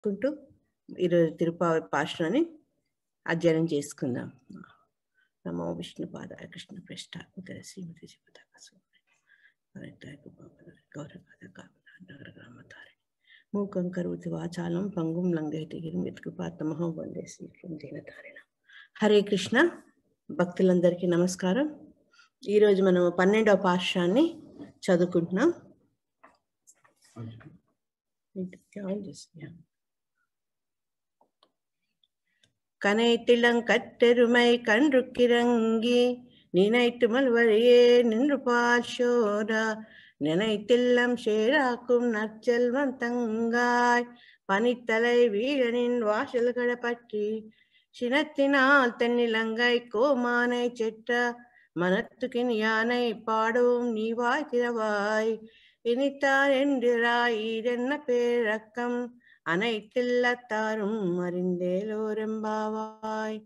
కుంటూ ఈరోజు తిరుపావి పాశనాన్ని అధ్యయనం చేసుకుందాం. నమో విష్ణు పాదాయ కృష్ణ ప్రేష్ట ఉదయ శ్రీమతి గౌరవతారి మూకం కరోతి వాచాలం పంగుం లంఘయతి గిరిం యత్కృపాతమహో వందే శ్రీకృం దీనతారిణ. హరే కృష్ణ. భక్తులందరికీ నమస్కారం. ఈరోజు మనం 12వ పాఠశాన్ని చదువుకుంటున్నాం. கனைத்திளங்கட்டெருமை கன்றுக்கிறங்கி நினைத்து மல்வழியே நின்று பாஷோரா நினைத்தில்லம் சேராக்கும் நற்செல்வன் தங்காய் பனித்தலை வீழனின் வாசல்களை பற்றி சினத்தினால் தென்னிலங்கை கோமானை செற்ற மனத்துக்கின் யானை பாடவும் நீவாய் திறவாய் இனித்தார் என்றாய் ஈரென்ன பேரக்கம் அனைத்தில்லத்தாரும் அறிந்தேலோరెంబావాయ్.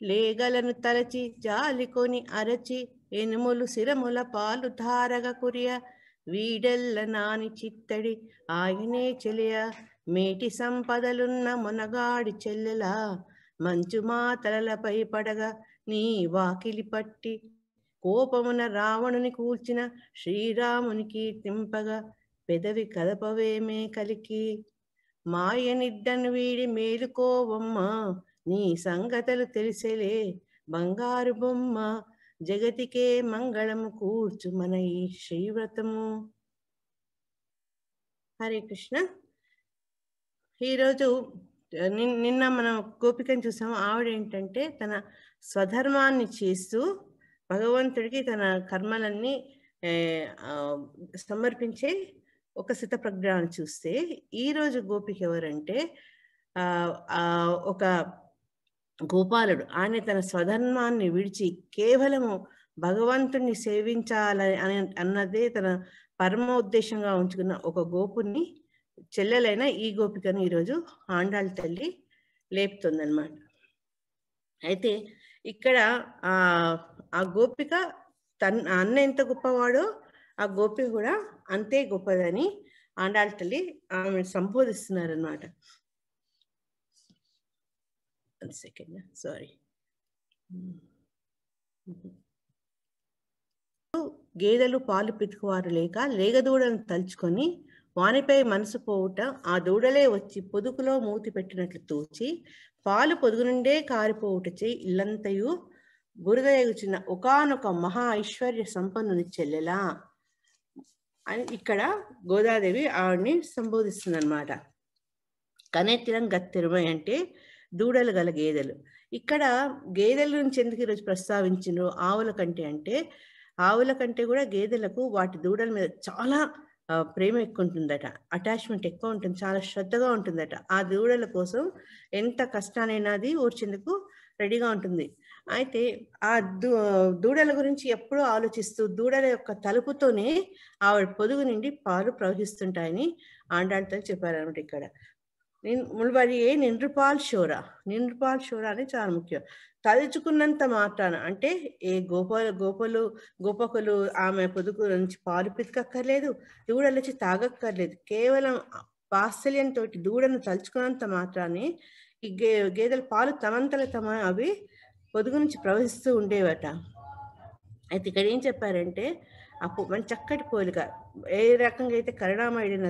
లేగలను తలచి జాలికొని అరచి ఎనుములు సిరముల పాలు ధారగ కురియ వీడెల్ల నాని చిత్తడి ఆయనే చెలియ మేటి సంపదలున్న మొనగాడి చెల్లెల మంచు మాతలపై పడగ నీ వాకిలి పట్టి కోపమున రావణుని కూల్చిన శ్రీరాముని కీర్తింపగా పెదవి కదపవేమే కలికి మాయనిద్దను వీడి మేలుకోవమ్మ నీ సంగతులు తెలిసేలే బంగారు బొమ్మ జగతికే మంగళము కూర్చు మన ఈ శ్రీవ్రతము. హరే కృష్ణ. ఈరోజు నిన్న మనం గోపికను చూసాము. ఆవిడ ఏంటంటే తన స్వధర్మాన్ని చేస్తూ భగవంతుడికి తన కర్మలన్నీ సమర్పించే ఒక స్థితప్రజ్ఞాన్ని చూస్తే, ఈరోజు గోపిక ఎవరంటే ఒక గోపాలుడు. ఆయన తన స్వధర్మాన్ని విడిచి కేవలము భగవంతుణ్ణి సేవించాలని అన్నదే తన పరమోద్దేశంగా ఉంచుకున్న ఒక గోపుని చెల్లెలైన ఈ గోపికను ఈరోజు ఆండాళ్ళ తల్లి లేపుతుందన్నమాట. అయితే ఇక్కడ ఆ గోపిక అన్న ఎంత గొప్పవాడో ఆ గోపిక కూడా అంతే గొప్పదని ఆండాళ్ళ తల్లి ఆమె సంబోధిస్తున్నారన్నమాట. గేదెలు పాలు పితుకువారు లేక లేగదూడను తలుచుకొని వానిపై మనసు పోవుట ఆ దూడలే వచ్చి పొదుకులో మూతి పెట్టినట్లు తోచి పాలు పొదుగు నుండే కారిపోవుటచే ఇల్లంతయు బురద ఎగుచిన ఒకానొక మహా ఐశ్వర్య సంపన్నుని చెల్లెలా అని ఇక్కడ గోదాదేవి ఆవిడ్ని సంబోధిస్తుంది అనమాట. కనెత్తిరం గత్తెరుమై అంటే దూడలు గల గేదెలు. ఇక్కడ గేదెల నుంచి ఎందుకు ఈరోజు ప్రస్తావించిండ్రు ఆవుల కంటే అంటే, ఆవుల కంటే కూడా గేదెలకు వాటి దూడల మీద చాలా ప్రేమ ఎక్కువ ఉంటుందట, అటాచ్మెంట్ ఎక్కువ ఉంటుంది, చాలా శ్రద్ధగా ఉంటుందట. ఆ దూడల కోసం ఎంత కష్టానైనా అది ఓర్చేందుకు రెడీగా ఉంటుంది. అయితే ఆ దూడల గురించి ఎప్పుడూ ఆలోచిస్తూ దూడల యొక్క తలుపుతోనే ఆవిడ పొదుగు నుండి పాలు ప్రవహిస్తుంటాయని ఆండాళ్ళతో చెప్పారనమాట. ఇక్కడ ముల్వరియే నిండ్రుపాల్ షోరా, నిండ్రుపాల్ షోరా అని చాలా ముఖ్యం. తలుచుకున్నంత మాత్రాన అంటే ఏ గోపకులు ఆమె పొదుగు నుంచి పాలు పితకక్కర్లేదు, దూడలు వచ్చి తాగక్కర్లేదు. కేవలం వాత్సల్యంతో దూడను తలుచుకున్నంత మాత్రాన్ని ఈ గేదెల పాలు తమంతల అవి పొదుగు నుంచి ప్రవహిస్తూ ఉండేవట. అయితే ఇక్కడ ఏం చెప్పారంటే మన చక్కటి పోలిక, ఏ రకంగా అయితే కరుణామయుడైన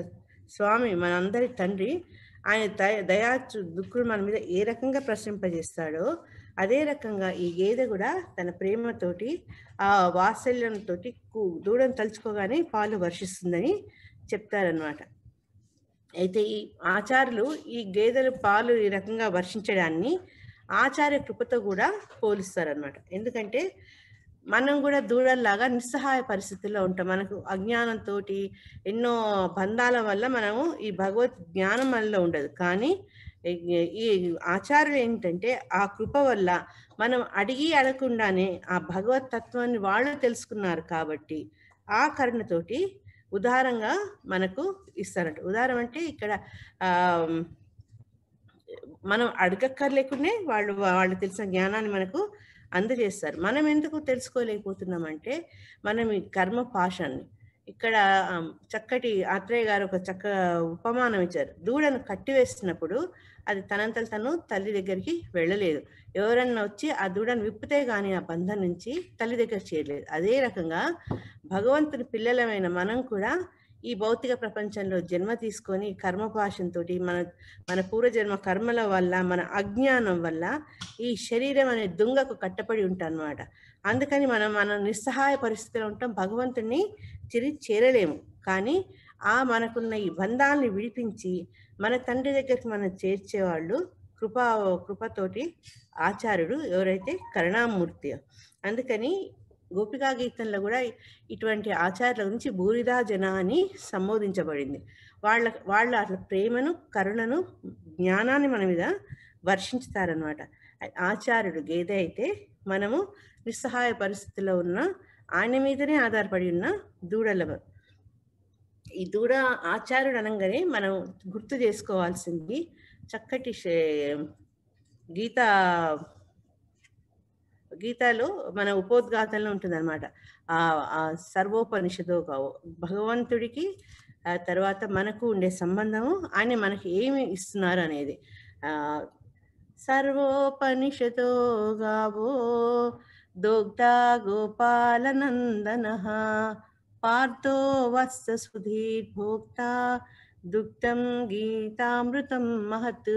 స్వామి మనందరి తండ్రి ఆయన దయా దుఃఖుడు మన మీద ఏ రకంగా ప్రశ్నింపజేస్తాడో అదే రకంగా ఈ గేదె కూడా తన ప్రేమతోటి ఆ వాత్సల్యంతో దూడను తలుచుకోగానే పాలు వర్షిస్తుందని చెప్తారనమాట. అయితే ఈ ఆచార్యులు ఈ గేదెలు పాలు ఈ రకంగా వర్షించడాన్ని ఆచార్య కృపతో కూడా పోలిస్తారనమాట. ఎందుకంటే మనం కూడా దూడల్లాగా నిస్సహాయ పరిస్థితుల్లో ఉంటాం. మనకు అజ్ఞానంతో ఎన్నో బంధాల వల్ల మనము ఈ భగవత్ జ్ఞానం మనలో ఉండదు. కానీ ఈ ఆచార్యులు ఏంటంటే ఆ కృప వల్ల మనం అడగకుండానే ఆ భగవత్ తత్వాన్ని వాళ్ళు తెలుసుకున్నారు కాబట్టి ఆ కరుణతోటి ఉదారంగా మనకు ఇస్తారంట. ఉదారం అంటే ఇక్కడ మనం అడగక్కర్లేకుండానే వాళ్ళు తెలిసిన జ్ఞానాన్ని మనకు అందజేస్తారు. మనం ఎందుకు తెలుసుకోలేకపోతున్నామంటే మనం ఈ కర్మ పాశాన్ని ఇక్కడ చక్కటి ఆత్రేయ గారు ఒక ఉపమానం ఇచ్చారు. దూడను కట్టివేసినప్పుడు అది తనంతట తను తల్లి దగ్గరికి వెళ్ళలేదు. ఎవరన్నా వచ్చి ఆ దూడను విప్పితే గాని ఆ బంధం నుంచి తల్లి దగ్గర చేరలేదు. అదే రకంగా భగవంతుని పిల్లలమైన మనం కూడా ఈ భౌతిక ప్రపంచంలో జన్మ తీసుకొని కర్మపాశంతోటి మన పూర్వజన్మ కర్మల వల్ల, మన అజ్ఞానం వల్ల ఈ శరీరం అనే దుంగకు కట్టపడి ఉంటామన్నమాట. అందుకని మనం నిస్సహాయ పరిస్థితిలో ఉంటాం. భగవంతుణ్ణి తిరిగి చేరలేము. కానీ మనకున్న ఈ బంధాలని విడిపించి మన తండ్రి దగ్గరికి మనం చేర్చేవాళ్ళు కృపతోటి ఆచార్యుడు ఎవరైతే కరుణామూర్తి. అందుకని గోపికా గీతంలో కూడా ఇటువంటి ఆచార్యుల గురించి భూరిదా జన అని సంబోధించబడింది. వాళ్ళ అట్లా ప్రేమను, కరుణను, జ్ఞానాన్ని మన మీద వర్షించుతారనమాట. ఆచార్యుడు గేదె అయితే మనము నిస్సహాయ పరిస్థితిలో ఉన్న ఆయన మీదనే ఆధారపడి ఉన్న దూడలము. ఈ దూడ ఆచార్యుడు అనగానే మనం గుర్తు చేసుకోవాల్సింది చక్కటి గీతాలో మన ఉపోద్ఘాతంలో ఉంటుందన్నమాట. ఆ సర్వోపనిషదో భగవంతుడికి తర్వాత మనకు ఉండే సంబంధము, ఆయన మనకి ఏమి ఇస్తున్నారు అనేది. సర్వోపనిషదో గావో దోగ్ధా గోపాలనందనః పార్థో వత్స సుధీర్భోక్త దుగ్ధం గీతామృతం మహత్.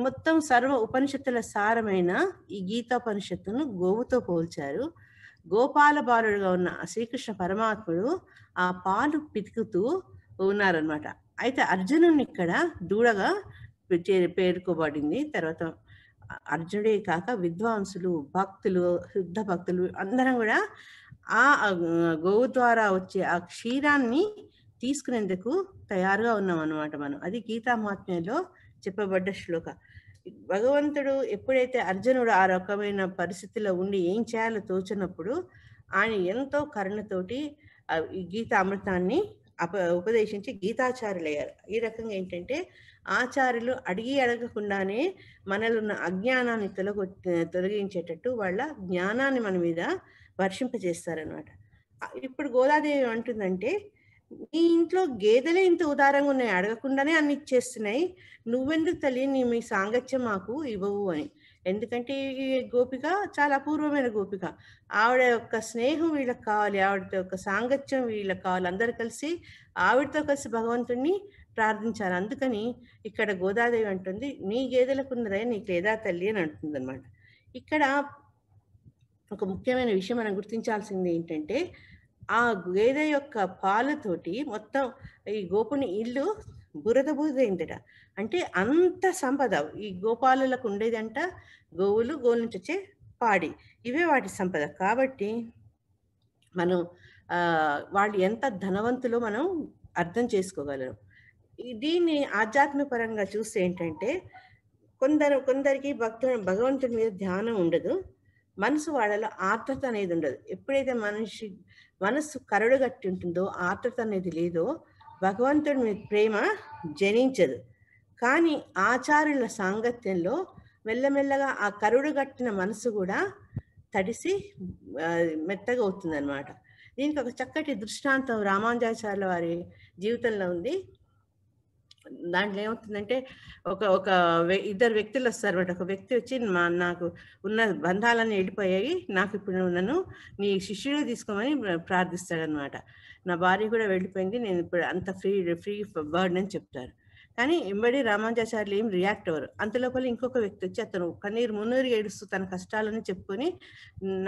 మొత్తం సర్వ ఉపనిషత్తుల సారమైన ఈ గీతోపనిషత్తును గోవుతో పోల్చారు. గోపాల బాలుడుగా ఉన్న శ్రీకృష్ణ పరమాత్ముడు ఆ పాలు పితుకుతూ ఉన్నారనమాట. అయితే అర్జునుని ఇక్కడ దూడగా పేర్కోబడింది. తర్వాత అర్జునుడే కాక విద్వాంసులు, భక్తులు, శుద్ధ భక్తులు అందరం కూడా ఆ గోవు ద్వారా వచ్చే ఆ క్షీరాన్ని తీసుకునేందుకు తయారుగా ఉన్నాం అన్నమాట మనం. అది గీతా మహాత్మ్యంలో చెప్పబడ్డ శ్లోక. భగవంతుడు ఎప్పుడైతే అర్జునుడు ఆ రకమైన పరిస్థితిలో ఉండి ఏం చేయాలో తోచినప్పుడు ఆయన ఎంతో కరుణతోటి ఈ గీత అమృతాన్ని ఉపదేశించి గీతాచార్యులయ్యారు. ఈ రకంగా ఏంటంటే ఆచార్యులు అడగకుండానే మనలో ఉన్న అజ్ఞానాన్ని తొలగించేటట్టు వాళ్ళ జ్ఞానాన్ని మన మీద వర్షింపజేస్తారనమాట. ఇప్పుడు గోదాదేవి అంటుందంటే, నీ ఇంట్లో గేదెలే ఇంత ఉదారంగా ఉన్నాయి, అడగకుండానే అన్ని ఇచ్చేస్తున్నాయి, నువ్వెందుకు తల్లి మీ సాంగత్యం మాకు ఇవ్వవు అని. ఎందుకంటే ఈ గోపిక చాలా అపూర్వమైన గోపిక. ఆవిడ యొక్క స్నేహం వీళ్ళకి కావాలి, ఆవిడతో యొక్క సాంగత్యం వీళ్ళకి కావాలి. అందరు కలిసి ఆవిడతో కలిసి భగవంతుణ్ణి ప్రార్థించాలి. అందుకని ఇక్కడ గోదాదేవి అంటుంది, నీ గేదెలకు ఉన్నదే నీకు లేదా తల్లి అని అంటుంది అనమాట. ఇక్కడ ఒక ముఖ్యమైన విషయం మనం గుర్తించాల్సింది ఏంటంటే, ఆ గేదె యొక్క పాలతోటి మొత్తం ఈ గోపుని ఇల్లు బురద అయిందట. అంటే అంత సంపద ఈ గోపాలకు ఉండేదంట. గోవుల నుంచి వచ్చే పాడి, ఇవే వాటి సంపద. కాబట్టి మనం వాళ్ళు ఎంత ధనవంతులో మనం అర్థం చేసుకోగలం. దీన్ని ఆధ్యాత్మిక పరంగా చూస్తే ఏంటంటే, కొందరికి భగవంతుడి మీద ధ్యానం ఉండదు, మనసు వాళ్ళలో ఆర్ద్రత అనేది ఉండదు. ఎప్పుడైతే మనసు కరడుగట్టి ఉంటుందో, ఆర్ద్రత అనేది లేదో, భగవంతుడి మీద ప్రేమ జనించదు. కానీ ఆచార్యుల సాంగత్యంలో మెల్లమెల్లగా ఆ కరుడుగట్టిన మనసు కూడా తడిసి మెత్తగా అవుతుందన్నమాట. దీనికి ఒక చక్కటి దృష్టాంతం రామానుజాచార్యుల వారి జీవితంలో ఉంది. దాంట్లో ఏమవుతుందంటే, ఒక ఇద్దరు వ్యక్తులు వస్తారన్నమాట. ఒక వ్యక్తి వచ్చి నాకు ఉన్న బంధాలన్నీ వెళ్ళిపోయాయి, నాకు ఇప్పుడు నన్ను నీ శిష్యుడు తీసుకోమని ప్రార్థిస్తాడనమాట. నా భార్య కూడా వెళ్ళిపోయింది, నేను ఇప్పుడు అంత ఫ్రీ బర్డ్ అని చెప్తారు. కానీ ఎంబడి రామానుజాచార్యులు ఏం రియాక్ట్ అవ్వరు. అంతలోపల ఇంకొక వ్యక్తి వచ్చి అతను కన్నీరు మున్నీరు ఏడుస్తూ తన కష్టాలని చెప్పుకొని,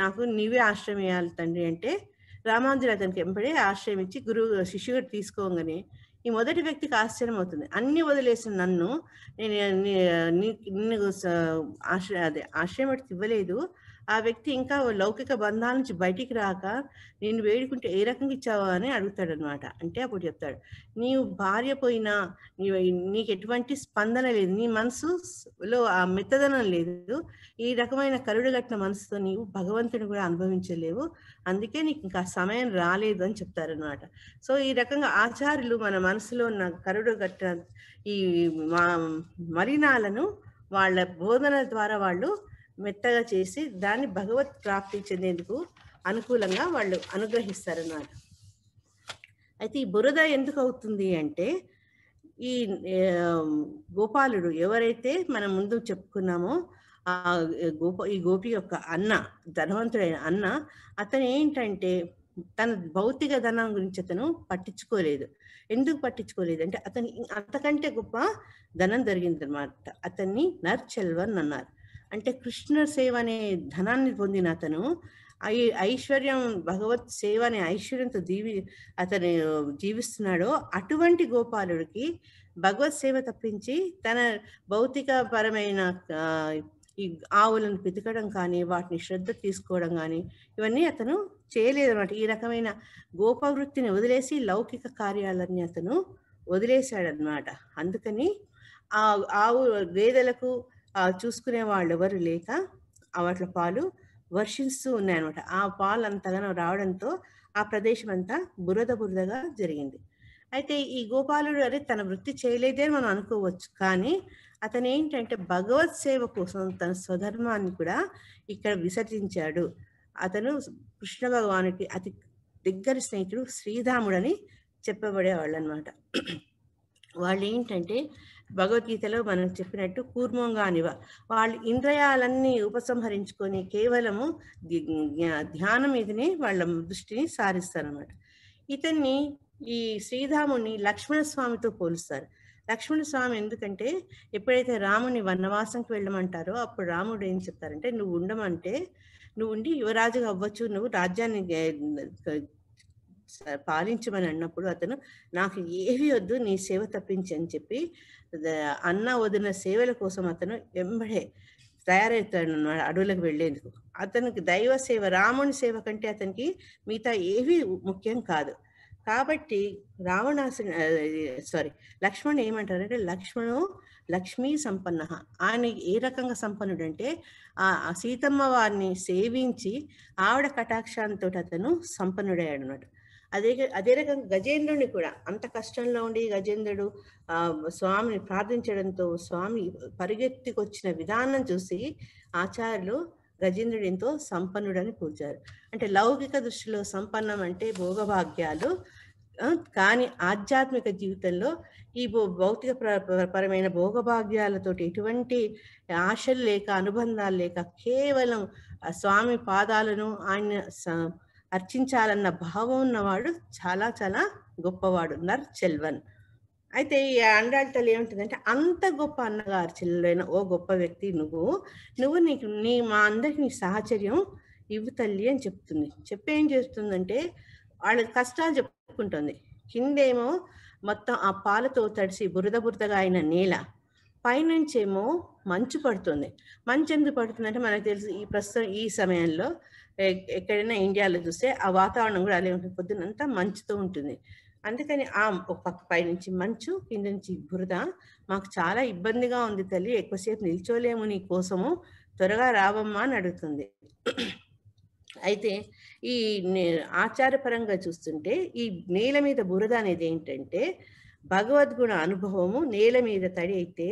నాకు నీవే ఆశ్రయం ఇవ్వాలి తండ్రి అంటే, రామానుజులు అతనికి ఎంబడి ఆశ్రయం ఇచ్చి శిష్యుడు తీసుకోగానే ఈ మొదటి వ్యక్తికి ఆశ్చర్యం అవుతుంది. అన్ని వదిలేసిన నన్ను నిన్ను ఆశ్రయం ఇవ్వలేదు, ఆ వ్యక్తి ఇంకా లౌకిక బంధాల నుంచి బయటికి రాక నేను వేడుకుంటే ఏ రకంగా ఇచ్చావా అని అడుగుతాడు అనమాట. అంటే అప్పుడు చెప్తాడు, నీవు భార్య పోయినా నీకు ఎటువంటి స్పందన లేదు, నీ మనసులో ఆ మెత్తదనం లేదు, ఈ రకమైన కరుడుగట్టిన మనసుతో నీవు భగవంతుని కూడా అనుభవించలేవు, అందుకే నీకు ఇంకా సమయం రాలేదు అని చెప్తారనమాట. సో ఈ రకంగా ఆచార్యులు మన మనసులో ఉన్న కరుడుగట్టిన ఈ మలినాలను వాళ్ళ బోధన ద్వారా వాళ్ళు మెత్తగా చేసి దాన్ని భగవత్ ప్రాప్తి చెందేందుకు అనుకూలంగా వాళ్ళు అనుగ్రహిస్తారన్నమాట. అయితే ఈ బురద ఎందుకు అవుతుంది అంటే ఈ గోపాలుడు ఎవరైతే మనం ముందు చెప్పుకున్నామో ఆ ఈ గోపి యొక్క అన్న, ధనవంతుడైన అన్న, అతను ఏంటంటే తన భౌతిక ధనం గురించి అతను పట్టించుకోలేదు. ఎందుకు పట్టించుకోలేదు అంటే అతని అంతకంటే గొప్ప ధనం జరిగిందనమాట. అతన్ని నర్చెల్వన్ అన్నారు. అంటే కృష్ణ సేవ అనే ధనాన్ని పొందిన అతను ఐశ్వర్యం, భగవత్ సేవ అనే ఐశ్వర్యంతో అతను జీవిస్తున్నాడో అటువంటి గోపాలుడికి భగవత్ సేవ తప్పించి తన భౌతిక పరమైన ఈ ఆవులను పితకడం కానీ, వాటిని శ్రద్ధ తీసుకోవడం కానీ ఇవన్నీ అతను చేయలేదన్నమాట. ఈ రకమైన గోపవృత్తిని వదిలేసి లౌకిక కార్యాలన్నీ అతను వదిలేశాడనమాట. అందుకని ఆ ఆవు గేదెలకు చూసుకునే వాళ్ళు ఎవరు లేక వాట్ల పాలు వర్షిస్తూ ఉన్నాయన్నమాట. ఆ పాలు అంతగానో రావడంతో ఆ ప్రదేశం అంతా బురదగా జరిగింది. అయితే ఈ గోపాలుడు అరే తన వృత్తి చేయలేదే అని మనం అనుకోవచ్చు. కానీ అతను ఏంటంటే భగవత్ సేవ కోసం తన స్వధర్మాన్ని కూడా ఇక్కడ విసర్జించాడు. అతను కృష్ణ భగవానుడికి అతి దగ్గరి స్నేహితుడు శ్రీరాముడని చెప్పబడేవాళ్ళు అనమాట. వాళ్ళు ఏంటంటే భగవద్గీతలో మనం చెప్పినట్టు కూర్మంగానివ, వాళ్ళు ఇంద్రియాలన్నీ ఉపసంహరించుకొని కేవలము ధ్యానం మీదనే వాళ్ళ దృష్టిని సారిస్తారనమాట. ఇతన్ని ఈ శ్రీరాముని లక్ష్మణస్వామితో పోలుస్తారు. లక్ష్మణస్వామి ఎందుకంటే ఎప్పుడైతే రాముని వనవాసంకి వెళ్ళమంటారో అప్పుడు రాముడు ఏం చెప్తారంటే, నువ్వు ఉండమంటే నువ్వు ఉండి యువరాజుగా అవ్వచ్చు, నువ్వు రాజ్యాన్ని పాలించమని అన్నప్పుడు అతను నాకు ఏవి వద్దు, నీ సేవ తప్పించి అని చెప్పి అన్న వదిన సేవల కోసం అతను వెంబడే తయారవుతాడు అన్నమాట అడవులకు వెళ్ళేందుకు. అతనికి దైవ సేవ, రాముని సేవ కంటే అతనికి మిగతా ఏవి ముఖ్యం కాదు. కాబట్టి లక్ష్మణుడు ఏమంటారంటే, లక్ష్మీ సంపన్న. ఆయన ఏ రకంగా సంపన్నుడు అంటే ఆ సీతమ్మ వారిని సేవించి ఆవిడ కటాక్షాంతో అతను సంపన్నుడయ్యాడు అన్నమాట. అదే రకంగా గజేంద్రుని కూడా అంత కష్టంలో ఉండి గజేంద్రుడు స్వామిని ప్రార్థించడంతో స్వామి పరిగెత్తికొచ్చిన విధానం చూసి ఆచార్యులు గజేంద్రుడు ఎంతో సంపన్నుడని పూజారు. అంటే లౌకిక దృష్టిలో సంపన్నం అంటే భోగభాగ్యాలు, కానీ ఆధ్యాత్మిక జీవితంలో ఈ భౌతిక పరమైన భోగభాగ్యాలతోటి ఎటువంటి ఆశలు లేక, అనుబంధాలు లేక, కేవలం స్వామి పాదాలను ఆయన అర్చించాలన్న భావం ఉన్నవాడు చాలా చాలా గొప్పవాడు, నర్చెల్వన్. అయితే ఈ ఆండాళ్ళ తల్లి ఏముంటుందంటే, అంత గొప్ప అన్నగారు చెల్లెలైన ఓ గొప్ప వ్యక్తి నువ్వు మా అందరికి నీ సాహచర్యం ఇవ్వు తల్లి అని చెప్తుంది. ఏం చేస్తుందంటే వాళ్ళ కష్టాలు చెప్పుకుంటుంది. కిందేమో మొత్తం ఆ పాలతో తడిసి బురదగా అయిన నేల, పైనుంచేమో మంచు పడుతుంది. మంచు ఎందుకు పడుతుందంటే మనకు తెలుసు ఈ ప్రస్తుతం ఈ సమయంలో ఎక్కడైనా ఇండియాలో చూస్తే ఆ వాతావరణం కూడా అలాగే ఉంటుంది, పొద్దునంతా మంచుతో ఉంటుంది. అందుకని ఒక పక్క పైనుంచి మంచు, కింద నుంచి బురద. మాకు చాలా ఇబ్బందిగా ఉంది తల్లి, ఎక్కువసేపు నిల్చోలేము నీ కోసము, త్వరగా రావమ్మా అని అడుగుతుంది. అయితే ఈ ఆచారపరంగా చూస్తుంటే ఈ నేల మీద బురద అనేది ఏంటంటే భగవద్గుణ అనుభవము. నేల మీద తడి అయితే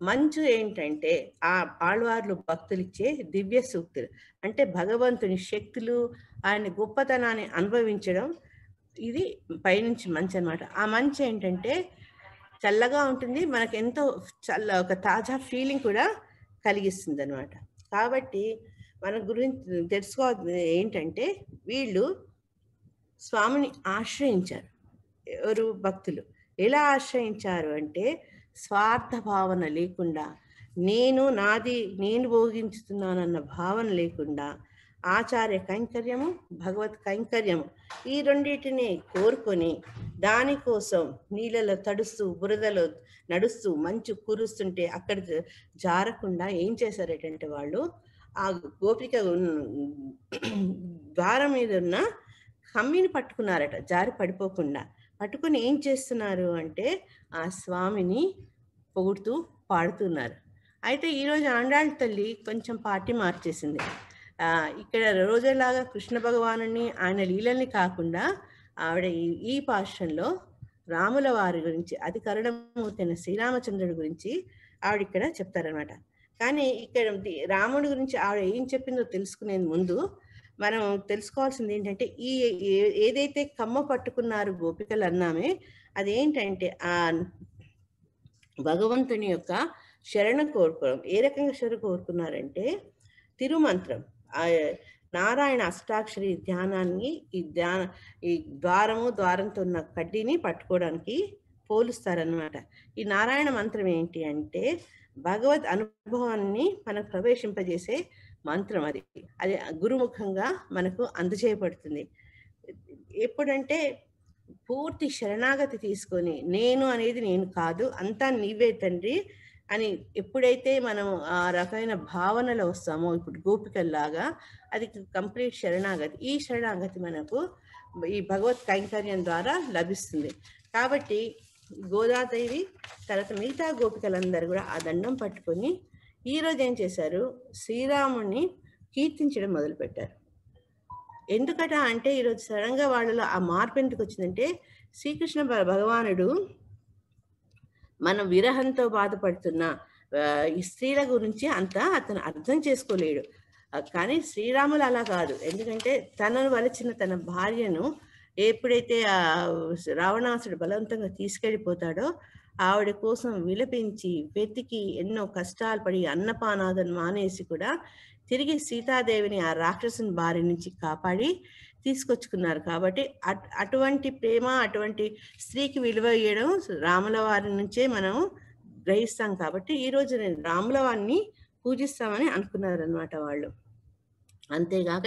మంచు ఏంటంటే ఆ ఆళ్వార్లు భక్తులిచ్చే దివ్య సూక్తులు, అంటే భగవంతుని శక్తులు, ఆయన గొప్పతనాన్ని అనుభవించడం. ఇది పైనుంచి మంచు అనమాట. ఆ మంచు ఏంటంటే చల్లగా ఉంటుంది, మనకు ఎంతో ఒక తాజా ఫీలింగ్ కూడా కలిగిస్తుంది అనమాట. కాబట్టి మన గురించి తెలుసుకోవాలి ఏంటంటే, వీళ్ళు స్వామిని ఆశ్రయించారు. ఎవరు? భక్తులు. ఎలా ఆశ్రయించారు అంటే స్వార్థ భావన లేకుండా, నాది నేను భోగించుతున్నానన్న భావన లేకుండా ఆచార్య కైంకర్యము, భగవత్ కైంకర్యము ఈ రెండింటిని కోరుకొని దానికోసం నీళ్ళలో తడుస్తూ, బురదలో నడుస్తూ, మంచు కురుస్తుంటే అక్కడ జారకుండా ఏం చేశారటంటే వాళ్ళు ఆ గోపిక ద్వారం మీద ఉన్న కమ్మిని పట్టుకున్నారట, జారి పడిపోకుండా. పట్టుకుని ఏం చేస్తున్నారు అంటే ఆ స్వామిని పొగుడుతూ పాడుతున్నారు. అయితే ఈరోజు ఆండాళ్ళ తల్లి కొంచెం పార్టీ మార్చేసింది. ఇక్కడ రోజులాగా కృష్ణ భగవానుని ఆయన లీలల్ని కాకుండా ఆవిడ ఈ పాఠంలో రాముల వారి గురించి, అతి కరుణమూర్తి అయిన శ్రీరామచంద్రుడి గురించి ఆవిడ ఇక్కడ చెప్తారనమాట. కానీ ఇక్కడ రాముడి గురించి ఆవిడ ఏం చెప్పిందో తెలుసుకునే ముందు మనం తెలుసుకోవాల్సింది ఏంటంటే ఏదైతే కమ్మ పట్టుకున్నారు గోపికలు అన్నామే, అదేంటంటే ఆ భగవంతుని యొక్క శరణ కోరుకోవడం. ఏ రకంగా శరణ కోరుకున్నారంటే తిరుమంత్రం, ఆ నారాయణ అష్టాక్షరి ధ్యానాన్ని ఈ ద్వారంతో ఉన్న కడ్డీని పట్టుకోవడానికి పోలుస్తారనమాట. ఈ నారాయణ మంత్రం ఏంటి అంటే భగవద్ అనుభవాన్ని మనకు ప్రవేశింపజేసే మంత్రం. అది అది గురుముఖంగా మనకు అందజేయబడుతుంది. ఎప్పుడంటే పూర్తి శరణాగతి తీసుకొని నేను అనేది నేను కాదు, అంతా నీవే తండ్రి అని ఎప్పుడైతే మనం ఆ రకమైన భావనలో వస్తామో, ఇప్పుడు గోపికల్లాగా, అది కంప్లీట్ శరణాగతి. ఈ శరణాగతి మనకు ఈ భగవత్ కైంకర్యం ద్వారా లభిస్తుంది. కాబట్టి గోదాదేవి తర్వాత మిగతా గోపికలందరూ కూడా ఆ దండం పట్టుకొని ఈరోజు ఏం చేశారు, శ్రీరాముణ్ణి కీర్తించడం మొదలుపెట్టారు. ఎందుకట అంటే ఈరోజు సడన్గా వాళ్ళలో ఆ మార్పు ఎందుకు వచ్చిందంటే, శ్రీకృష్ణ భగవానుడు మన విరహంతో బాధపడుతున్న ఈ స్త్రీల గురించి అంతా అతను అర్థం చేసుకోలేడు. కానీ శ్రీరాములు అలా కాదు. ఎందుకంటే తనను వలచిన తన భార్యను ఎప్పుడైతే రావణాసుడు బలవంతంగా తీసుకెళ్ళిపోతాడో ఆవిడ కోసం విలపించి వెతికి ఎన్నో కష్టాలు పడి అన్నపానాదను మానేసి కూడా తిరిగి సీతాదేవిని ఆ రాక్షసుని బారి నుంచి కాపాడి తీసుకొచ్చుకున్నారు. కాబట్టి అటువంటి ప్రేమ, అటువంటి స్త్రీకి విలువ ఇవ్వడం రాముల వారి నుంచే మనం గ్రహిస్తాం. కాబట్టి ఈరోజు నేను రాముల వారిని పూజిస్తామని అనుకున్నారనమాట వాళ్ళు. అంతేగాక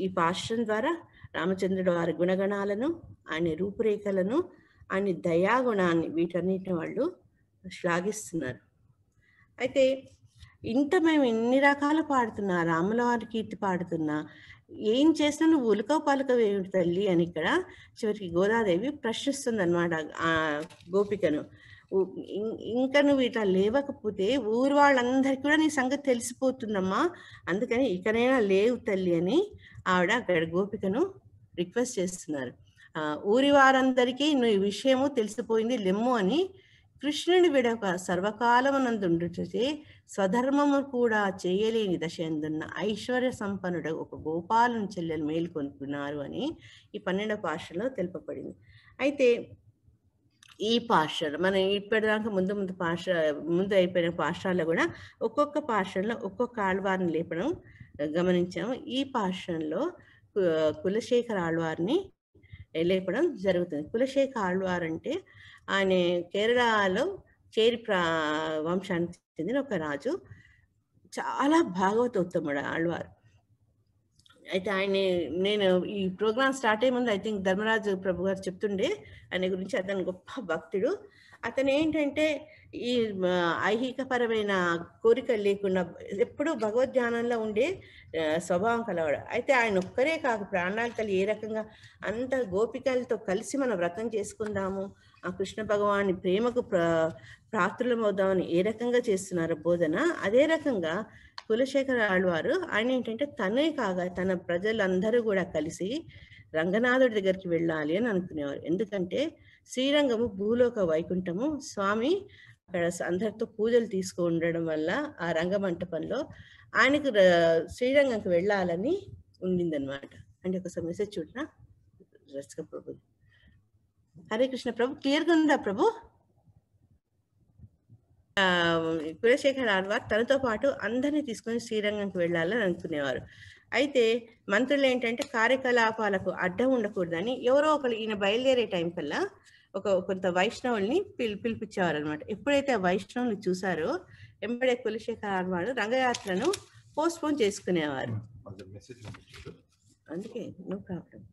ఈ పాశ్రం ద్వారా రామచంద్రుడు వారి గుణగణాలను, ఆయన రూపురేఖలను, ఆయన దయాగుణాన్ని, వీటన్నిటిని వాళ్ళు శ్లాఘిస్తున్నారు. అయితే మేము ఇన్ని రకాలు పాడుతున్నా, రాముల వారి కీర్తి పాడుతున్నా, ఏం చేసినా నువ్వు ఉలకవు పలకవేమిటి తల్లి అని ఇక్కడ చివరికి గోదాదేవి ప్రశ్నిస్తుంది అనమాట ఆ గోపికను. ఇంకా నువ్వు ఇట్లా లేవకపోతే ఊరు వాళ్ళందరికీ కూడా నీ సంగతి తెలిసిపోతుందమ్మా, అందుకని ఇకనైనా లేవు తల్లి అని ఆవిడ అక్కడ గోపికను రిక్వెస్ట్ చేస్తున్నారు. ఊరి వారందరికీ నువ్వు ఈ విషయము తెలిసిపోయింది లెమ్ము అని కృష్ణుని విడక సర్వకాలమునందుండుటచే స్వధర్మము కూడా చేయలేని దశ ఎందున్న ఐశ్వర్య సంపన్నుడు ఒక గోపాలను చెల్లెలు మేలుకొనుకున్నారు అని ఈ 12వ పాఠంలో తెలుపబడింది. అయితే ఈ పాఠశాల మనం ఇప్పటిదాకా ముందు అయిపోయిన పాఠశాలలో కూడా ఒక్కొక్క పాఠశాలలో ఒక్కొక్క ఆళ్వారిని లేపడం గమనించాము. ఈ పాఠశాలలో కులశేఖర ఆళ్వారిని లేపడం జరుగుతుంది. కులశేఖర ఆళ్వార్ అంటే ఆయన కేరళలో చేరి వంశానికి చెందిన ఒక రాజు. చాలా భాగవతోత్తముడు ఆళ్వారు. అయితే నేను ఈ ప్రోగ్రామ్ స్టార్ట్ అయ్యే ముందు ఐ థింక్ ధర్మరాజు ప్రభు గారు చెప్తుండే ఆయన గురించి. అతను గొప్ప భక్తుడు. అతను ఏంటంటే ఈ ఐహికపరమైన కోరికలు లేకుండా ఎప్పుడూ భగవద్ధ్యానంలో ఉండే స్వభావం కలవాడు. అయితే ఆయన ఒక్కరే కాదు, ప్రాణాలు తల్లి ఏ రకంగా అంత గోపికలతో కలిసి మనం వ్రతం చేసుకుందాము, ఆ కృష్ణ భగవాని ప్రేమకు ప్రాతులమవుదామని ఏ రకంగా చేస్తున్నారు బోధన, అదే రకంగా కులశేఖర ఆళ్వారు ఆయన ఏంటంటే తనే కాగా తన ప్రజలందరూ కూడా కలిసి రంగనాథుడి దగ్గరికి వెళ్ళాలి అని అనుకునేవారు. ఎందుకంటే శ్రీరంగము భూలోక వైకుంఠము, స్వామి అక్కడ అందరితో పూజలు ఉండడం వల్ల ఆ రంగమంటపంలో ఆయనకు శ్రీరంగంకి వెళ్ళాలని ఉండిందనమాట. అంటే ఒకసారి మెసేజ్ చూడనా రసిక ప్రభు. హరే కృష్ణ ప్రభు, క్లియర్గా ఉందా ప్రభు? కులశేఖర ఆళ్వార్ తనతో పాటు అందరినీ తీసుకొని శ్రీరంగంకి వెళ్ళాలని అనుకునేవారు. అయితే మంత్రులు ఏంటంటే కార్యకలాపాలకు అడ్డం ఉండకూడదని ఎవరో ఒకరు ఈయన బయలుదేరే టైం కల్లా కొంత వైష్ణవుల్ని పిలిపించేవారు అనమాట. ఎప్పుడైతే ఆ వైష్ణవుని చూసారో ఎంబడే కులశేఖర ఆళ్వారు రంగయాత్రను పోస్ట్పోన్ చేసుకునేవారు. అందుకే నో ప్రాబ్లం.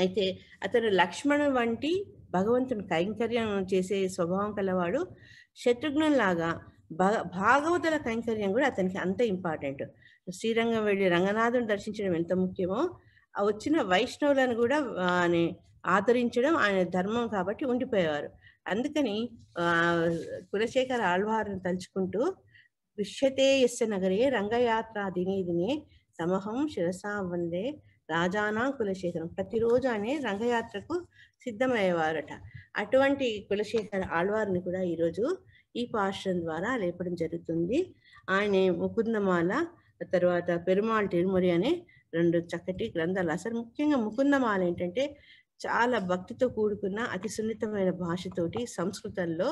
అయితే అతను లక్ష్మణుడు వంటి భగవంతుని కైంకర్యం చేసే స్వభావం కలవాడు. శత్రుఘ్నులాగా భాగవతుల కైంకర్యం కూడా అతనికి అంత ఇంపార్టెంట్. శ్రీరంగం వెళ్ళి రంగనాథుని దర్శించడం ఎంత ముఖ్యమో ఆ వచ్చిన వైష్ణవులను కూడా ఆదరించడం ఆయన ధర్మం కాబట్టి ఉండిపోయేవారు. అందుకని కులశేఖర ఆళ్వారుని తలుచుకుంటూ విశ్యతే యస్య నగరే రంగయాత్ర దినే దినే సమహం శిరసా వందే రాజానా కులశేఖరం. ప్రతిరోజు ఆయన రంగయాత్రకు సిద్ధమయ్యేవారట. అటువంటి కులశేఖర ఆళ్వారిని కూడా ఈరోజు ఈ పాశ్రం ద్వారా లేపడం జరుగుతుంది. ఆయన ముకుందమాల తర్వాత పెరుమాళ్ తిరుమరి అనే 2 చక్కటి గ్రంథాలు. అసలు ముఖ్యంగా ముకుందమాల ఏంటంటే చాలా భక్తితో కూడుకున్న అతి సున్నితమైన భాషతోటి సంస్కృతంలో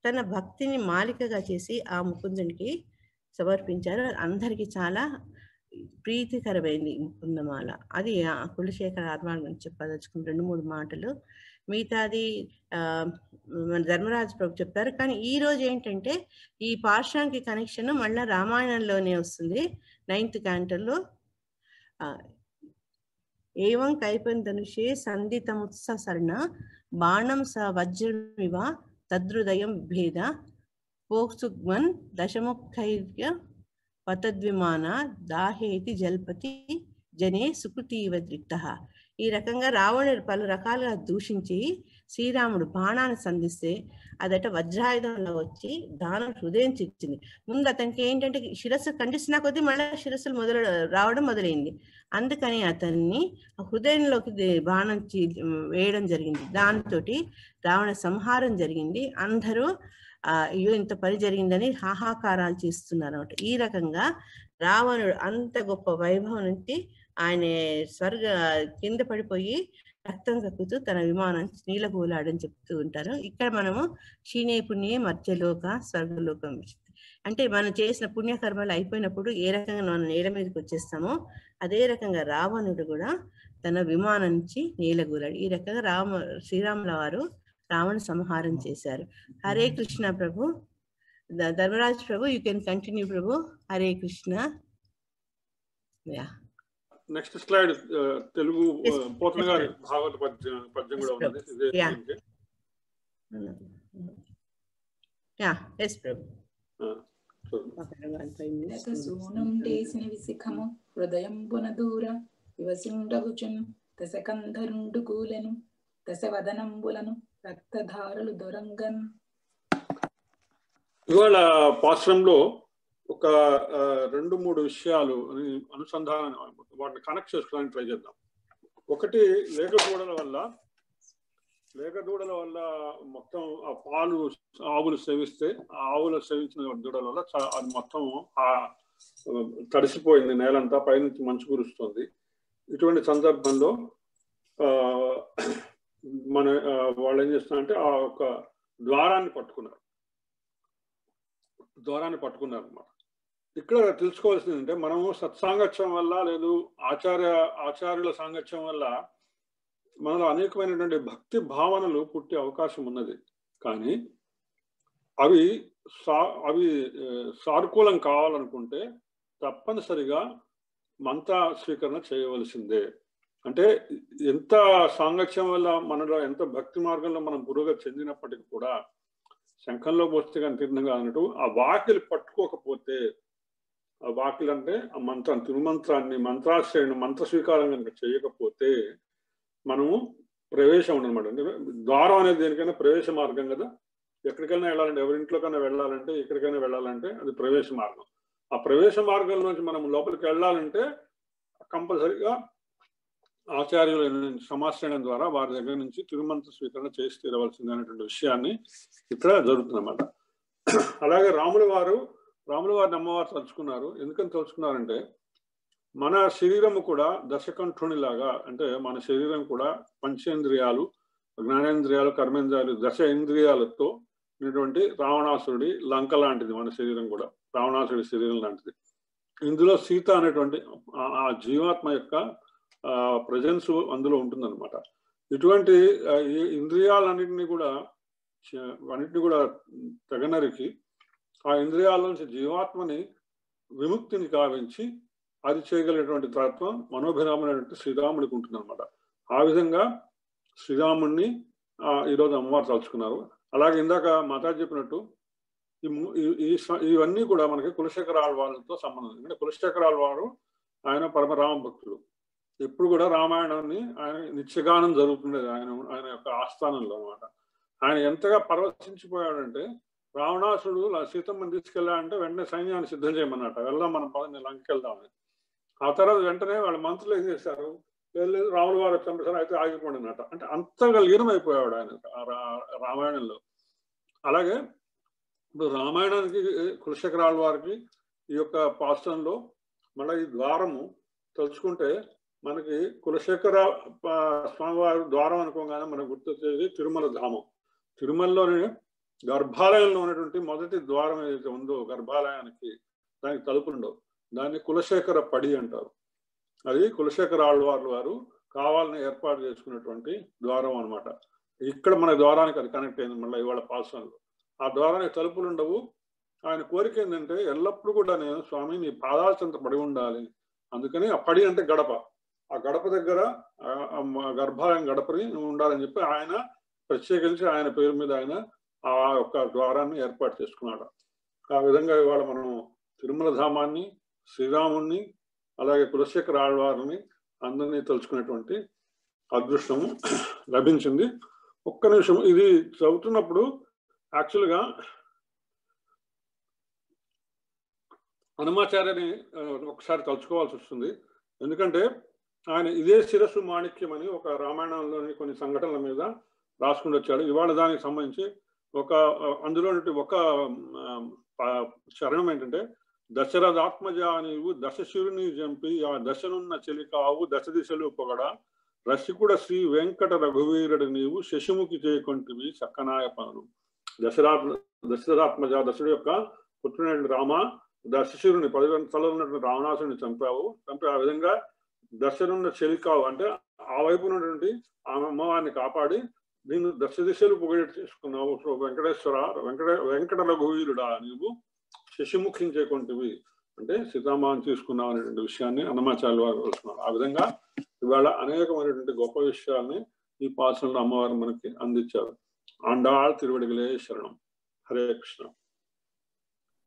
తన భక్తిని మాలికగా చేసి ఆ ముకుందునికి సమర్పించారు. అందరికీ చాలా ప్రీతికరమైంది ముకుందమాల. అది కులశేఖర ఆత్మ గురించి చెప్పదలుచుకున్న 2-3 మాటలు. మిగతాది మన ధర్మరాజు ప్రభు చెప్తారు. కానీ ఈ రోజు ఏంటంటే ఈ పార్శ్వానికి కనెక్షన్ మళ్ళీ రామాయణంలోనే వస్తుంది 9th క్యాంటోలో. ఏవం కైపంధనుషే సంధితముత్సరణ బాణం స వజ్రమివ తద్హృదయం భేద పోక్సుగ్మన్ దశముఖైర్య పతద్విమాన దాహేతి జల్పతి జనే సుకృతీవ దిక్తః. ఈ రకంగా రావణుడు పలు రకాలుగా దూషించి శ్రీరాముడు బాణాన్ని సంధిస్తే అదట వజ్రాయుధంలో వచ్చి దానం హృదయం చిచ్చింది. ముందు అతనికి ఏంటంటే శిరస్సు ఖండిస్తున్నా కొద్దీ మళ్ళీ శిరస్సులు రావడం మొదలైంది. అందుకని అతన్ని హృదయంలోకి బాణం వేయడం జరిగింది. దాంతో రావణ సంహారం జరిగింది. అందరూ అయ్యో ఇంత పని జరిగిందని హాహాకారాలు చేస్తున్నారు అన్నమాట. ఈ రకంగా రావణుడు అంత గొప్ప వైభవం నుంచి ఆయన కింద పడిపోయి రక్తం కక్కుతూ తన విమానం నీలగూలాడని చెప్తూ ఉంటారు. ఇక్కడ మనము క్షీణే పుణ్యే మధ్యలోక స్వర్గలోకం అంటే మనం చేసిన పుణ్యకర్మలు అయిపోయినప్పుడు ఏ రకంగా మనం నేల మీదకి వచ్చేస్తామో అదే రకంగా రావణుడు కూడా తన విమానం నుంచి నీలగూలాడు. ఈ రకంగా శ్రీరాముల వారు రావణ సంహారం చేశారు. Hare Krishna Prabhu. Dharmaraj Prabhu, you can continue Prabhu. Hare Krishna. Next slide Telugu Pothana గారి భాగవత పద్యం కూడా ఉంది. సూనం దేశిన విశిఖము హృదయం పునదూర వివసిండగుచున్ దశకంధరుండు కూలెను దశవదనంబులను రక్తధారలు దొరంగన్. ఇవాళ పాశ్రంలో ఒక 2-3 విషయాలు అనుసంధానం వాటిని కనెక్ట్ చేసుకోవడానికి ట్రై చేద్దాం. ఒకటి లేగదూడల వల్ల మొత్తం ఆ పాలు ఆవులు సేవిస్తే ఆ ఆవులు సేవించిన దూడల వల్ల అది మొత్తం తడిసిపోయింది, నేలంతా పైనుంచి మంచు కురుస్తుంది. ఇటువంటి సందర్భంలో వాళ్ళు ఏం చేస్తున్నారంటే ఆ ఒక ద్వారాన్ని పట్టుకున్నారు అన్నమాట. ఇక్కడ తెలుసుకోవాల్సింది అంటే మనము సత్సాంగత్యం వల్ల లేదు ఆచార్యుల సాంగత్యం వల్ల మనలో అనేకమైనటువంటి భక్తి భావనలు పుట్టే అవకాశం ఉన్నది. కానీ అవి సానుకూలం కావాలనుకుంటే తప్పనిసరిగా మంత్ర స్వీకరణ చేయవలసిందే. అంటే ఎంత సాంగత్యం వల్ల మనలో ఎంత భక్తి మార్గంలో మనం పురోగతి చెందినప్పటికీ కూడా శంఖంలో పోస్తే కానీ తీర్థంగా అన్నట్టు ఆ వాకిలి పట్టుకోకపోతే, ఆ వాకిలి అంటే ఆ మంత్రం తిరుమంత్రాన్ని మంత్రాశ్రయను మంత్ర స్వీకారం కనుక చేయకపోతే మనము ప్రవేశం ఉండనమాట. అంటే ద్వారం అనేది దేనికైనా ప్రవేశ మార్గం కదా. ఎక్కడికైనా వెళ్ళాలంటే, ఎవరింట్లోకైనా వెళ్ళాలంటే, ఎక్కడికైనా వెళ్ళాలంటే అది ప్రవేశ మార్గం. ఆ ప్రవేశ మార్గంలోంచి మనం లోపలికి వెళ్ళాలంటే కంపల్సరిగా ఆచార్యుల సమాశ్రయం ద్వారా వారి దగ్గర నుంచి తిరుమంత్ర స్వీకరణ చేసి తీరవలసింది అనేటువంటి విషయాన్ని ఇక్కడ జరుగుతుందన్నమాట. అలాగే రాముల వారిని అమ్మవారు తలుచుకున్నారు. ఎందుకని తలుచుకున్నారంటే మన శరీరము కూడా దశకంఠునిలాగా, అంటే మన శరీరం కూడా పంచేంద్రియాలు, జ్ఞానేంద్రియాలు, కర్మేంద్రియాలు, దశ ఇంద్రియాలతో ఉన్నటువంటి రావణాసురుడి లంక లాంటిది. మన శరీరం కూడా రావణాసురుడి శరీరం లాంటిది. ఇందులో సీత అనేటువంటి ఆ జీవాత్మ యొక్క ప్రజెన్స్ అందులో ఉంటుందన్నమాట. ఇటువంటి ఇంద్రియాలన్నింటినీ కూడా తెగనరికి ఆ ఇంద్రియాల నుంచి జీవాత్మని విముక్తిని కావించి అది చేయగలిగినటువంటి తత్వం మనోభిరామైనటువంటి శ్రీరాముడికి ఉంటుందన్నమాట. ఆ విధంగా శ్రీరాముడిని ఈరోజు అమ్మవారు తలుచుకున్నారు. అలాగే ఇందాక మాతాజీ చెప్పినట్టు ఇవన్నీ కూడా మనకి కులశేఖర ఆళ్వార్లతో సంబంధం. ఎందుకంటే కులశేఖర ఆళ్వారు ఆయన పరమరామ భక్తుడు. ఎప్పుడు కూడా రామాయణాన్ని ఆయన నిత్యగానం జరుగుతుండేది ఆయన యొక్క ఆస్థానంలో అనమాట. ఆయన ఎంతగా పరవశించిపోయాడంటే రావణాసుడు సీతమ్మని తీసుకెళ్ళాలంటే వెంటనే సైన్యాన్ని సిద్ధం చేయమన్నట్ట. వెళ్దాం మనం పదని లంకకి వెళ్దామని. ఆ తర్వాత వెంటనే వాళ్ళ మంత్రులు ఏం చేశారు, లేదు రాముల వారు చంపేశారు, అయితే ఆగిపోండి అన్నట్ట. అంటే అంతగా లీనమైపోయాడు ఆయన రామాయణంలో. అలాగే ఇప్పుడు రామాయణానికి కులశేఖర ఆళ్వారికి ఈ యొక్క పాశ్రంలో మళ్ళీ ఈ ద్వారము తలుచుకుంటే మనకి కులశేఖర స్వామివారి ద్వారం అనుకోగానే మనకు గుర్తొచ్చేది తిరుమల ధామం. తిరుమలలోని గర్భాలయంలో ఉన్నటువంటి మొదటి ద్వారం ఏదైతే ఉందో గర్భాలయానికి, దానికి తలుపులు ఉండవు. దాన్ని కులశేఖర పడి అంటారు. అది కులశేఖర ఆళ్వార్లు వారు కావాలని ఏర్పాటు చేసుకున్నటువంటి ద్వారం అనమాట. ఇక్కడ మన ద్వారానికి అది కనెక్ట్ అయింది మళ్ళీ ఇవాళ పాల్సన్లో. ఆ ద్వారానికి తలుపులు ఉండవు. ఆయన కోరిక ఏంటంటే ఎల్లప్పుడూ కూడా నేను స్వామి నీ పాదాల చెంత పడి ఉండాలి. అందుకని ఆ పడి అంటే గడప, ఆ గడప దగ్గర గర్భాలయం గడపని నువ్వు ఉండాలని చెప్పి ఆయన ప్రత్యేకించి ఆయన పేరు మీద ఆయన ఆ యొక్క ద్వారాన్ని ఏర్పాటు చేసుకున్నాడు. ఆ విధంగా ఇవాళ మనం తిరుమల ధామాన్ని, శ్రీరాముణ్ణి, అలాగే కులశేఖర ఆళ్వారిని అందరినీ తలుచుకునేటువంటి అదృష్టము లభించింది. ఒక్క నిమిషం, ఇది చదువుతున్నప్పుడు యాక్చువల్గా హనుమాచార్యని ఒకసారి తలుచుకోవాల్సి వస్తుంది. ఎందుకంటే ఆయన ఇదే శిరస్సు మాణిక్యం అని ఒక రామాయణంలోని కొన్ని సంఘటనల మీద రాసుకుని వచ్చాడు. ఇవాళ దానికి సంబంధించి అందులో ఒక చరణం ఏంటంటే, దశరథాత్మజ నీవు దశశిరుని చంపి ఆ దశనున్న చెలికావు దశ దిశలు పొగడ రసికుడ శ్రీ వెంకట రఘువీరుడు నీవు శశిముఖి చేయకొంటివి సక్కనాయ పనులు. దశరథాత్మజ దశుడు యొక్క పుట్టిన రామ, దశశిరుని 10 తలలు ఉన్నటువంటి రావణాసుని చంపావు. ఆ విధంగా దశనున్న చెలికావు అంటే ఆ వైపు ఉన్నటువంటి ఆ అమ్మవారిని కాపాడి దీన్ని దశ దిశలు పొగడేట్టు చేసుకున్నావు. వెంకటేశ్వర వెంకట రఘువీరుడా నీవు శశిముఖించేకొంటివి అంటే సీతామాను తీసుకున్నావు అనేటువంటి విషయాన్ని అన్నమాచార్యులు వారు వస్తున్నారు. ఆ విధంగా ఇవాళ అనేకమైనటువంటి గొప్ప విషయాల్ని ఈ పాసనలో అమ్మవారు మనకి అందించారు. ఆండాళ్ తిరువడిగలే శరణం. Hare Krishna.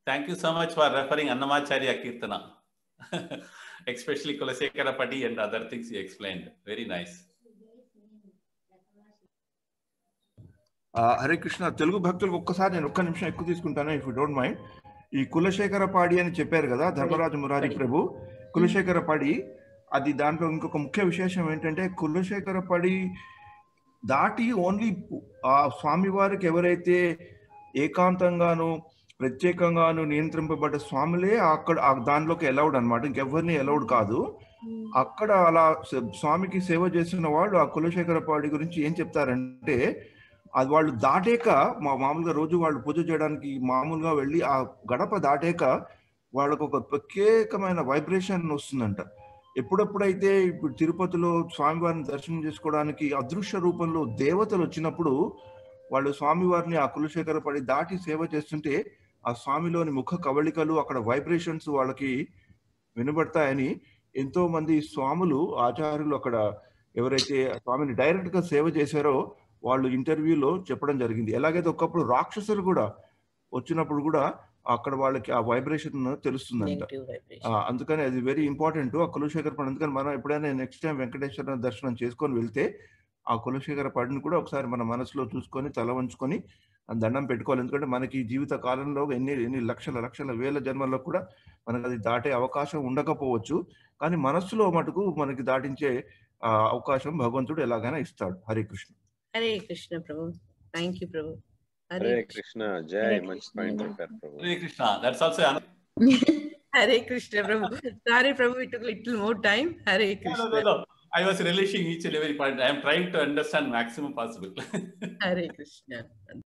Thank you so much for referring Annamacharya Kirtana, especially Kulasekara Padi and other things you explained. Very nice. Hare Krishna. Telugu భక్తులకు ఒక్కసారి నేను ఒక్క నిమిషం ఎక్కువ తీసుకుంటాను, ఇఫ్ యూ డోంట్ మైండ్. ఈ కులశేఖర పాడి అని చెప్పారు కదా ధర్మరాజు మురారి ప్రభు, కులశేఖర పాడి, అది దాంట్లో ఇంకొక ముఖ్య విశేషం ఏంటంటే కులశేఖర పాడి దాటి ఓన్లీ ఆ స్వామివారికి ఎవరైతే ఏకాంతంగాను ప్రత్యేకంగాను నియంత్రింపబడ్డ స్వాములే అక్కడ దానిలోకి అలౌడ్ అనమాట, ఇంకెవరిని అలౌడ్ కాదు. అక్కడ అలా స్వామికి సేవ చేస్తున్న వాళ్ళు ఆ కులశేఖర పాడి గురించి ఏం చెప్తారంటే, అది వాళ్ళు దాటాక మామూలుగా రోజు వాళ్ళు పూజ చేయడానికి మామూలుగా వెళ్ళి ఆ గడప దాటాక వాళ్ళకు ఒక ప్రత్యేకమైన వైబ్రేషన్ వస్తుందంట. ఎప్పుడెప్పుడైతే ఇప్పుడు తిరుపతిలో స్వామివారిని దర్శనం చేసుకోవడానికి అదృశ్య రూపంలో దేవతలు వచ్చినప్పుడు వాళ్ళు స్వామివారిని ఆ కులశేఖర పడి దాటి సేవ చేస్తుంటే ఆ స్వామిలోని ముఖ కవళికలు అక్కడ వైబ్రేషన్స్ వాళ్ళకి వినబడతాయని ఎంతో మంది స్వాములు ఆచార్యులు అక్కడ ఎవరైతే స్వామిని డైరెక్ట్ గా సేవ చేశారో వాళ్ళు ఇంటర్వ్యూలో చెప్పడం జరిగింది. ఎలాగైతే ఒకప్పుడు రాక్షసులు కూడా వచ్చినప్పుడు కూడా అక్కడ వాళ్ళకి ఆ వైబ్రేషన్ తెలుస్తుందంట. అందుకని అది వెరీ ఇంపార్టెంట్ ఆ కులశేఖర పడి. అందుకని మనం ఎప్పుడైనా నెక్స్ట్ టైం వెంకటేశ్వర దర్శనం చేసుకొని వెళ్తే ఆ కులశేఖర పడిని కూడా ఒకసారి మన మనసులో చూసుకొని తల వంచుకొని దండం పెట్టుకోవాలి. ఎందుకంటే మనకి జీవిత కాలంలో ఎన్ని లక్షల వేల జన్మల్లో కూడా మనకు అది దాటే అవకాశం ఉండకపోవచ్చు, కానీ మనస్సులో మటుకు మనకి దాటించే అవకాశం భగవంతుడు ఎలాగైనా ఇస్తాడు. హరే కృష్ణ. హరే కృష్ణ ప్రభు. థ్యాంక్ యూ ప్రభు. హరే కృష్ణ. జై. మంచి పాయింట్ చెప్పారు ప్రభు. Hare Krishna. That's also Hare Krishna Prabhu. Sorry Prabhu, it took little more time. Hare Krishna. No. I was relishing each and every point. I am trying to understand maximum possible. Hare Krishna.